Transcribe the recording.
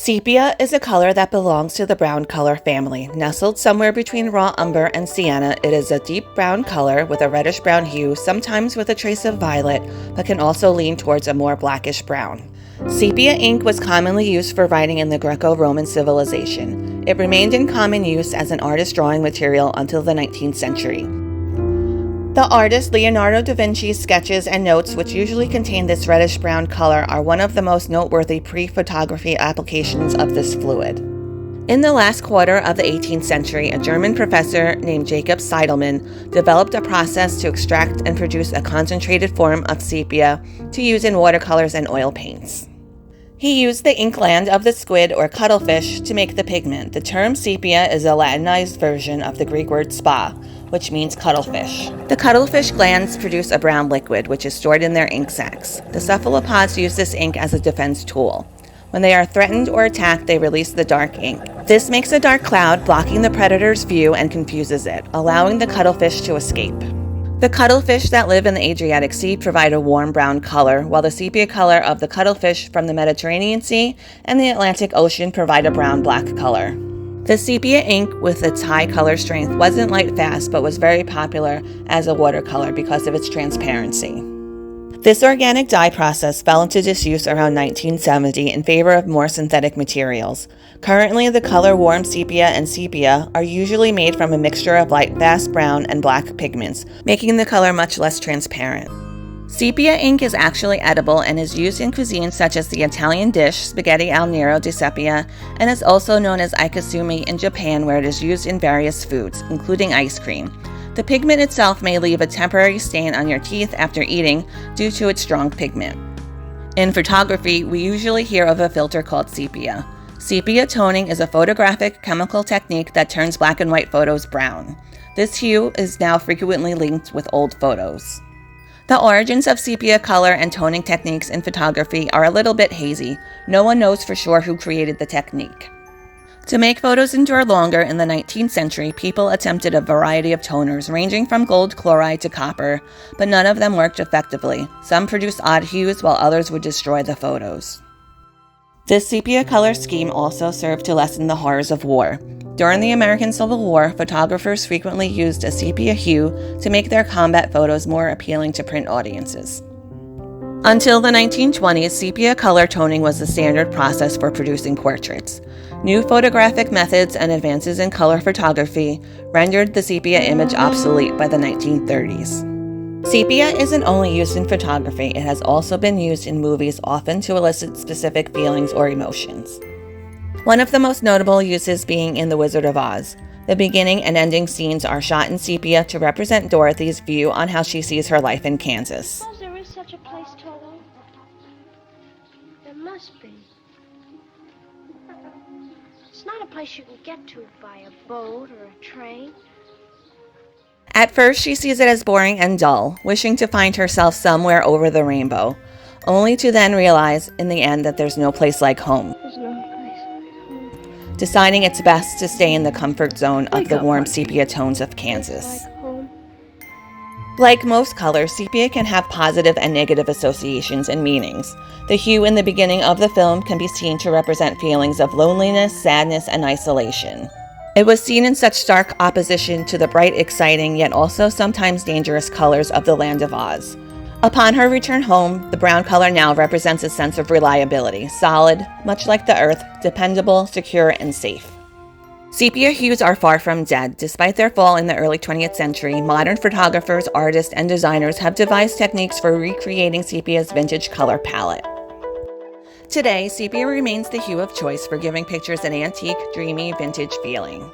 Sepia is a color that belongs to the brown color family. Nestled somewhere between raw umber and sienna, it is a deep brown color with a reddish-brown hue, sometimes with a trace of violet, but can also lean towards a more blackish brown. Sepia ink was commonly used for writing in the Greco-Roman civilization. It remained in common use as an artist drawing material until the 19th century. The artist Leonardo da Vinci's sketches and notes, which usually contain this reddish-brown color, are one of the most noteworthy pre-photography applications of this fluid. In the last quarter of the 18th century, a German professor named Jacob Seidelmann developed a process to extract and produce a concentrated form of sepia to use in watercolors and oil paints. He used the ink gland of the squid or cuttlefish to make the pigment. The term sepia is a Latinized version of the Greek word spa, which means cuttlefish. The cuttlefish glands produce a brown liquid, which is stored in their ink sacs. The cephalopods use this ink as a defense tool. When they are threatened or attacked, they release the dark ink. This makes a dark cloud, blocking the predator's view and confuses it, allowing the cuttlefish to escape. The cuttlefish that live in the Adriatic Sea provide a warm brown color, while the sepia color of the cuttlefish from the Mediterranean Sea and the Atlantic Ocean provide a brown-black color. The sepia ink, with its high color strength, wasn't light fast but was very popular as a watercolor because of its transparency. This organic dye process fell into disuse around 1970 in favor of more synthetic materials. Currently, the color warm sepia and sepia are usually made from a mixture of light fast brown and black pigments, making the color much less transparent. Sepia ink is actually edible and is used in cuisines such as the Italian dish spaghetti al nero di sepia, and is also known as ikesumi in Japan, where it is used in various foods, including ice cream. The pigment itself may leave a temporary stain on your teeth after eating due to its strong pigment. In photography, we usually hear of a filter called sepia. Sepia toning is a photographic chemical technique that turns black and white photos brown. This hue is now frequently linked with old photos. The origins of sepia color and toning techniques in photography are a little bit hazy. No one knows for sure who created the technique. To make photos endure longer, in the 19th century, people attempted a variety of toners ranging from gold chloride to copper, but none of them worked effectively. Some produced odd hues while others would destroy the photos. This sepia color scheme also served to lessen the horrors of war. During the American Civil War, photographers frequently used a sepia hue to make their combat photos more appealing to print audiences. Until the 1920s, sepia color toning was the standard process for producing portraits. New photographic methods and advances in color photography rendered the sepia image obsolete by the 1930s. Sepia isn't only used in photography, it has also been used in movies, often to elicit specific feelings or emotions. One of the most notable uses being in The Wizard of Oz. The beginning and ending scenes are shot in sepia to represent Dorothy's view on how she sees her life in Kansas. Suppose there is such a place, Toto. There must be. It's not a place you can get to by a boat or a train. At first, she sees it as boring and dull, wishing to find herself somewhere over the rainbow, only to then realize in the end that there's no place like home. There's no place like home. Deciding it's best to stay in the comfort zone of the warm sepia tones of Kansas. Like most colors, sepia can have positive and negative associations and meanings. The hue in the beginning of the film can be seen to represent feelings of loneliness, sadness, and isolation. It was seen in such stark opposition to the bright, exciting, yet also sometimes dangerous colors of the Land of Oz. Upon her return home, the brown color now represents a sense of reliability, solid, much like the earth, dependable, secure, and safe. Sepia hues are far from dead. Despite their fall in the early 20th century, modern photographers, artists, and designers have devised techniques for recreating sepia's vintage color palette. Today, sepia remains the hue of choice for giving pictures an antique, dreamy, vintage feeling.